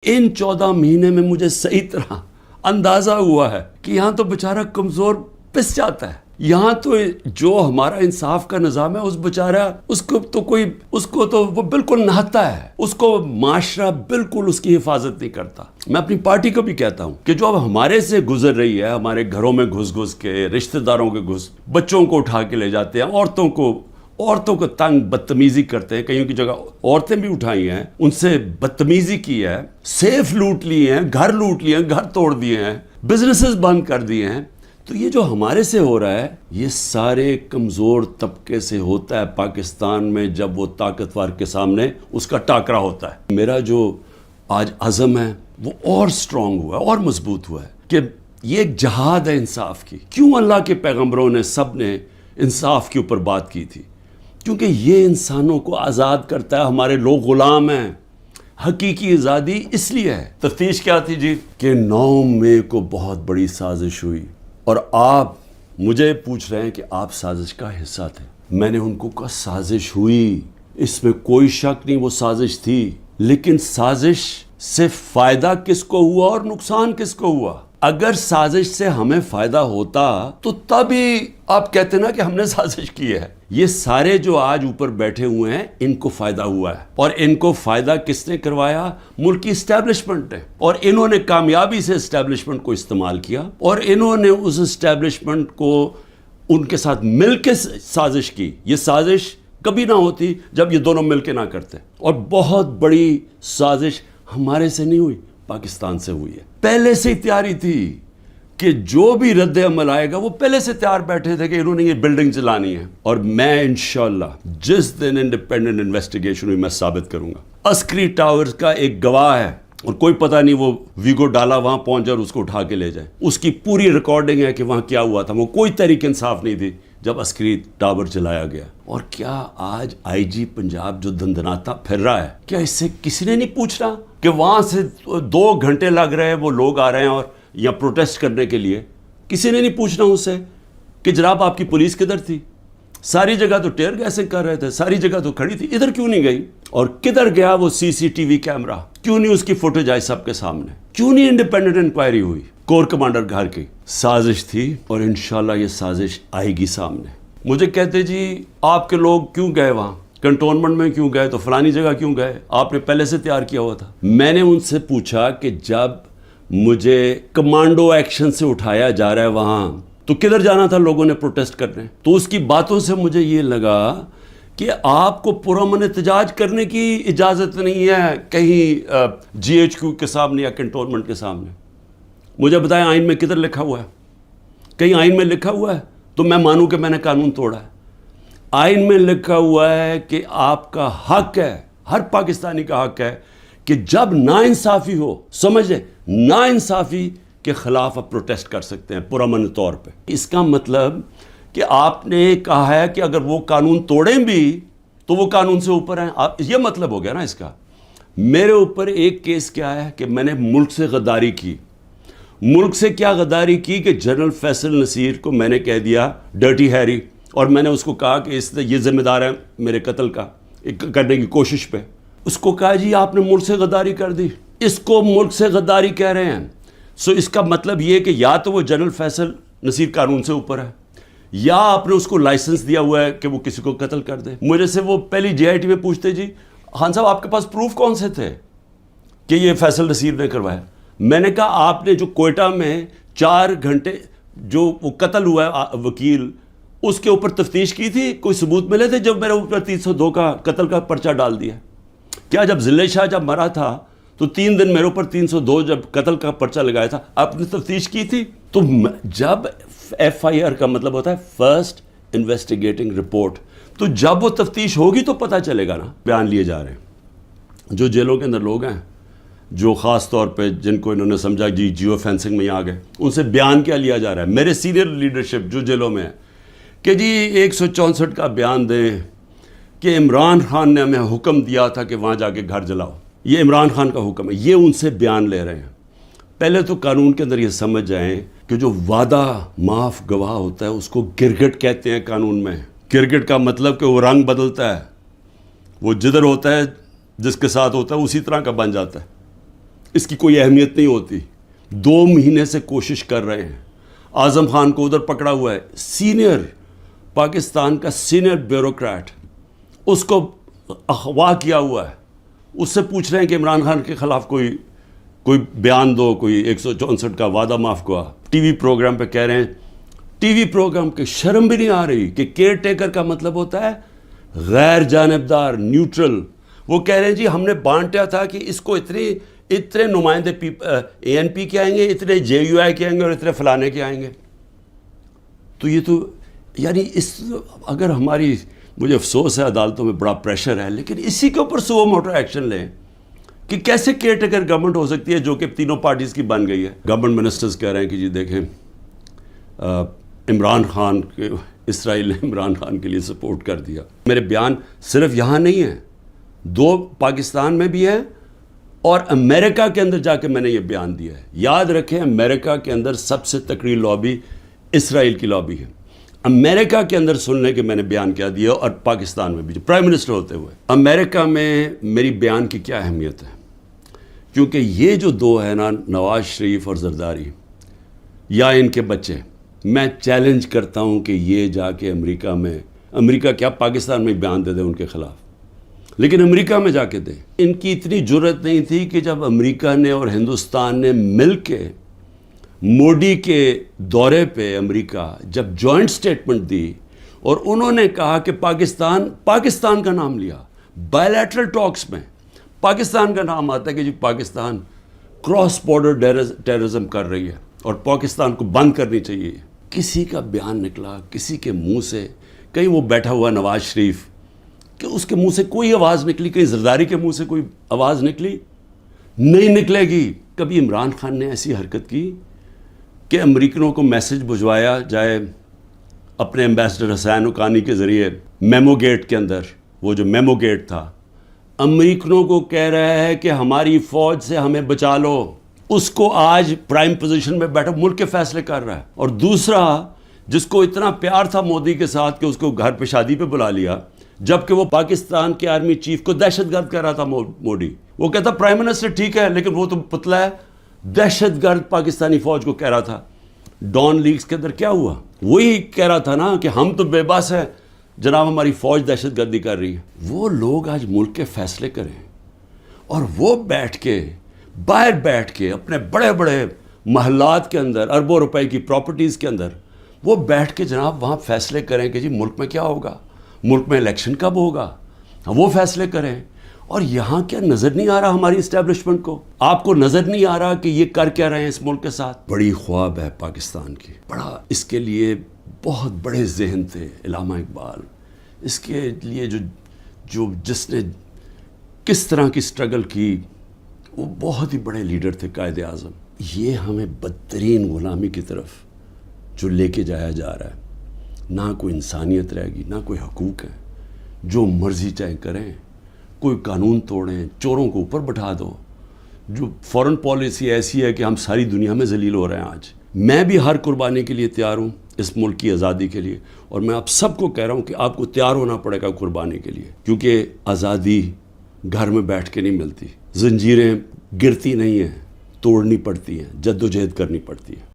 इन 14 महीने में मुझे सही तरह अंदाजा हुआ है कि यहाँ तो बेचारा कमजोर पिस जाता है। यहाँ तो जो हमारा इंसाफ का निज़ाम है उस बेचारा उसको तो वो बिल्कुल नहाता है, उसको माशरा बिल्कुल उसकी हिफाजत नहीं करता। मैं अपनी पार्टी को भी कहता हूँ कि जो अब हमारे से गुजर रही है, हमारे घरों में घुस घुस के, रिश्तेदारों के बच्चों को उठा के ले जाते हैं, औरतों को तंग बदतमीजी करते हैं, कईयों की जगह औरतें भी उठाई हैं, उनसे बदतमीजी की है, सेफ लूट लिए हैं, घर लूट लिए हैं, घर तोड़ दिए हैं, बिजनेसेस बंद कर दिए हैं। तो ये जो हमारे से हो रहा है ये सारे कमज़ोर तबके से होता है पाकिस्तान में, जब वो ताकतवर के सामने उसका टाकरा होता है। मेरा जो आज अज़म है वो और स्ट्रॉन्ग हुआ है और मजबूत हुआ है कि ये एक जहाद है इंसाफ की। क्यों अल्लाह के पैगम्बरों ने सब ने इंसाफ के ऊपर बात की थी? क्योंकि ये इंसानों को आज़ाद करता है। हमारे लोग गुलाम हैं। हकीकी आज़ादी इसलिए है। तफ्तीश क्या थी जी कि 9 मई को बहुत बड़ी साजिश हुई और आप मुझे पूछ रहे हैं कि आप साजिश का हिस्सा थे। मैंने उनको कहा साजिश हुई, इसमें कोई शक नहीं, वो साजिश थी, लेकिन साजिश से फायदा किसको हुआ और नुकसान किसको हुआ? अगर साजिश से हमें फायदा होता तो तभी आप कहते ना कि हमने साजिश की है। ये सारे जो आज ऊपर बैठे हुए हैं इनको फायदा हुआ है, और इनको फायदा किसने करवाया? मुल्क की एस्टेब्लिशमेंट ने। और इन्होंने कामयाबी से एस्टेब्लिशमेंट को इस्तेमाल किया और इन्होंने उस एस्टेब्लिशमेंट को उनके साथ मिलकर साजिश की। ये साजिश कभी ना होती जब ये दोनों मिलकर ना करते। और बहुत बड़ी साजिश हमारे से नहीं हुई, पाकिस्तान से हुई है। पहले से ही तैयारी थी कि जो भी रद्द अमल आएगा वो पहले से तैयार बैठे थे कि इन्होंने ये बिल्डिंग चलानी है। और मैं इंशाल्लाह जिस दिन इंडिपेंडेंट इन्वेस्टिगेशन हुई मैं साबित करूंगा। अस्करी टावर्स का एक गवाह है और कोई पता नहीं वो वीगो डाला वहां पहुंच जाए और उसको उठा के ले जाए। उसकी पूरी रिकॉर्डिंग है कि वहां क्या हुआ था। वो कोई तरीके इंसाफ नहीं थी जब अस्करी टावर चलाया गया। और क्या आज आईजी पंजाब जो दंदनाता फिर रहा है, क्या इससे किसी ने नहीं पूछ रहा कि वहां से 2 घंटे लग रहे हैं, वो लोग आ रहे हैं और या प्रोटेस्ट करने के लिए? किसी ने नहीं पूछना उससे कि जनाब आपकी पुलिस किधर थी? सारी जगह तो टेयर गैसिंग कर रहे थे, सारी जगह तो खड़ी थी, इधर क्यों नहीं गई? और किधर गया वो सीसीटीवी कैमरा? क्यों नहीं उसकी फुटेज आई सबके सामने? क्यों नहीं इंडिपेंडेंट इंक्वायरी हुई? कोर कमांडर घर की साजिश थी और इंशाल्लाह ये साजिश आएगी सामने। मुझे कहते जी आपके लोग क्यों गए वहां, कंटोनमेंट में क्यों गए, तो फलानी जगह क्यों गए? आपने पहले से तैयार किया हुआ था। मैंने उनसे पूछा कि जब मुझे कमांडो एक्शन से उठाया जा रहा है वहां, तो किधर जाना था लोगों ने प्रोटेस्ट करने? तो उसकी बातों से मुझे ये लगा कि आपको पुरअमन एहतजाज करने की इजाज़त नहीं है कहीं जीएचक्यू के सामने या कंटोनमेंट के सामने। मुझे बताएं आइन में किधर लिखा हुआ है? कहीं आइन में लिखा हुआ है तो मैं मानूं कि मैंने कानून तोड़ा है। आइन में लिखा हुआ है कि आपका हक है, हर पाकिस्तानी का हक है कि जब नाइंसाफ़ी हो, समझे, नाइंसाफ़ी के खिलाफ आप प्रोटेस्ट कर सकते हैं पुरअमन तौर पे। इसका मतलब कि आपने कहा है कि अगर वो कानून तोड़ें भी तो वो कानून से ऊपर हैं। आप ये मतलब हो गया ना इसका। मेरे ऊपर एक केस क्या है कि मैंने मुल्क से गद्दारी की। मुल्क से क्या गद्दारी की कि जनरल फैसल नसीर को मैंने कह दिया डर्टी हैरी, और मैंने उसको कहा कि ये जिम्मेदार है मेरे कत्ल का करने की कोशिश पे। उसको कहा जी आपने मुल्क से गद्दारी कर दी। इसको मुल्क से गद्दारी कह रहे हैं। सो इसका मतलब ये कि या तो वो जनरल फैसल नसीर कानून से ऊपर है, या आपने उसको लाइसेंस दिया हुआ है कि वो किसी को कत्ल कर दे। मुझे से वो पहली JIT में पूछते जी खान साहब आपके पास प्रूफ कौन से थे कि ये फैसल नसीर ने करवाया? मैंने कहा आपने जो कोयटा में 4 घंटे जो वो कत्ल हुआ है वकील, उसके ऊपर तफ्तीश की थी? कोई सबूत मिले थे जब मेरे ऊपर 302 का कत्ल का पर्चा डाल दिया? क्या जब जिले शाह जब मरा था तो 3 दिन मेरे ऊपर 302 जब कत्ल का पर्चा लगाया था, आपने तफ्तीश की थी? तो जब FIR का मतलब होता है फर्स्ट इन्वेस्टिगेटिंग रिपोर्ट, तो जब वो तफ्तीश होगी तो पता चलेगा ना। बयान लिए जा रहे हैं जो जेलों के अंदर लोग हैं, जो ख़ास तौर पे जिनको इन्होंने समझा जी जियो फेंसिंग में आ गए, उनसे बयान क्या लिया जा रहा है? मेरे सीनियर लीडरशिप जो जेलों में है कि जी 164 का बयान दें कि इमरान खान ने हमें हुक्म दिया था कि वहाँ जाके घर जलाओ, ये इमरान खान का हुक्म है। ये उनसे बयान ले रहे हैं। पहले तो कानून के अंदर ये समझ जाएं कि जो वादा माफ़ गवाह होता है उसको गिरगिट कहते हैं कानून में। गिरगिट का मतलब कि वो रंग बदलता है, वो जिधर होता है जिसके साथ होता है उसी तरह का बन जाता है। اس کی کوئی اہمیت نہیں ہوتی. 2 مہینے سے کوشش کر رہے ہیں. اعظم خان کو ادھر پکڑا ہوا ہے, سینئر پاکستان کا سینئر بیوروکریٹ, اس کو اغوا کیا ہوا ہے. اس سے پوچھ رہے ہیں کہ عمران خان کے خلاف کوئی بیان دو, کوئی 164 کا وعدہ معاف ہوا. ٹی وی پروگرام پہ کہہ رہے ہیں, ٹی وی پروگرام کے شرم بھی نہیں آ رہی کہ کیئر ٹیکر کا مطلب ہوتا ہے غیر جانبدار, نیوٹرل. وہ کہہ رہے ہیں جی ہم نے بانٹا تھا کہ اس کو اتنے نمائندے اے این پی کے آئیں گے, اتنے جے یو آئی کے آئیں گے اور اتنے فلانے کے آئیں گے. تو یہ تو یعنی اگر ہماری, مجھے افسوس ہے عدالتوں میں بڑا پریشر ہے, لیکن اسی کے اوپر سو موٹر ایکشن لیں کہ کیسے کیئر ٹیکر گورنمنٹ ہو سکتی ہے جو کہ تینوں پارٹیز کی بن گئی ہے. گورنمنٹ منسٹرز کہہ رہے ہیں کہ جی دیکھیں عمران خان کے, اسرائیل نے عمران خان کے لیے سپورٹ کر دیا. میرے بیان صرف یہاں نہیں ہیں, 2 پاکستان میں بھی ہیں اور امریکہ کے اندر جا کے میں نے یہ بیان دیا ہے. یاد رکھیں امریکہ کے اندر سب سے تکڑی لابی اسرائیل کی لابی ہے. امریکہ کے اندر سن لیں کہ میں نے بیان کیا دیا, اور پاکستان میں بھی جو پرائم منسٹر ہوتے ہوئے. امریکہ میں میری بیان کی کیا اہمیت ہے, کیونکہ یہ جو 2 ہیں نا, نواز شریف اور زرداری یا ان کے بچے, میں چیلنج کرتا ہوں کہ یہ جا کے امریکہ کیا پاکستان میں بیان دے دیں ان کے خلاف, لیکن امریکہ میں جا کے دیں. ان کی اتنی جرت نہیں تھی کہ جب امریکہ نے اور ہندوستان نے مل کے موڈی کے دورے پہ امریکہ جب جوائنٹ سٹیٹمنٹ دی اور انہوں نے کہا کہ پاکستان کا نام لیا, بائیلیٹرل ٹاکس میں پاکستان کا نام آتا ہے کہ جی پاکستان کراس بارڈر ٹیررزم کر رہی ہے اور پاکستان کو بند کرنی چاہیے. کسی کا بیان نکلا کسی کے منہ سے, کہیں وہ بیٹھا ہوا نواز شریف کہ اس کے منہ سے کوئی آواز نکلی, کہیں زرداری کے منہ سے کوئی آواز نکلی؟ نہیں نکلے گی. کبھی عمران خان نے ایسی حرکت کی کہ امریکنوں کو میسج بھجوایا جائے اپنے ایمبیسڈر حسین حقانی کے ذریعے میمو گیٹ کے اندر, وہ جو میمو گیٹ تھا, امریکنوں کو کہہ رہا ہے کہ ہماری فوج سے ہمیں بچا لو. اس کو آج پرائم پوزیشن میں بیٹھا ملک کے فیصلے کر رہا ہے. اور دوسرا جس کو اتنا پیار تھا مودی کے ساتھ کہ اس کو گھر پہ شادی پہ بلا لیا, جبکہ وہ پاکستان کے آرمی چیف کو دہشت گرد کہہ رہا تھا موڈی. وہ کہتا پرائم منسٹر ٹھیک ہے لیکن وہ تو پتلا ہے, دہشت گرد پاکستانی فوج کو کہہ رہا تھا. ڈان لیگز کے اندر کیا ہوا, وہی کہہ رہا تھا نا کہ ہم تو بے بس ہیں جناب, ہماری فوج دہشت گردی کر رہی ہے. وہ لوگ آج ملک کے فیصلے کریں اور وہ باہر بیٹھ کے اپنے بڑے بڑے محلات کے اندر, اربوں روپے کی پراپرٹیز کے اندر وہ بیٹھ کے جناب وہاں فیصلے کریں کہ جی ملک میں کیا ہوگا, ملک میں الیکشن کب ہوگا, وہ فیصلے کریں. اور یہاں کیا نظر نہیں آ رہا ہماری اسٹیبلشمنٹ کو؟ آپ کو نظر نہیں آ رہا کہ یہ کر کیا رہے ہیں اس ملک کے ساتھ؟ بڑی خواب ہے پاکستان کی, بڑا اس کے لیے بہت بڑے ذہن تھے علامہ اقبال, اس کے لیے جس نے کس طرح کی سٹرگل کی, وہ بہت ہی بڑے لیڈر تھے, قائد اعظم. یہ ہمیں بدترین غلامی کی طرف جو لے کے جایا جا رہا ہے, نہ کوئی انسانیت رہے گی, نہ کوئی حقوق ہے, جو مرضی چاہے کریں, کوئی قانون توڑیں, چوروں کو اوپر بٹھا دو. جو فورن پالیسی ایسی ہے کہ ہم ساری دنیا میں ذلیل ہو رہے ہیں آج. میں بھی ہر قربانی کے لیے تیار ہوں اس ملک کی آزادی کے لیے, اور میں آپ سب کو کہہ رہا ہوں کہ آپ کو تیار ہونا پڑے گا قربانی کے لیے, کیونکہ آزادی گھر میں بیٹھ کے نہیں ملتی. زنجیریں گرتی نہیں ہیں, توڑنی پڑتی ہیں, جد و جہد کرنی پڑتی ہے.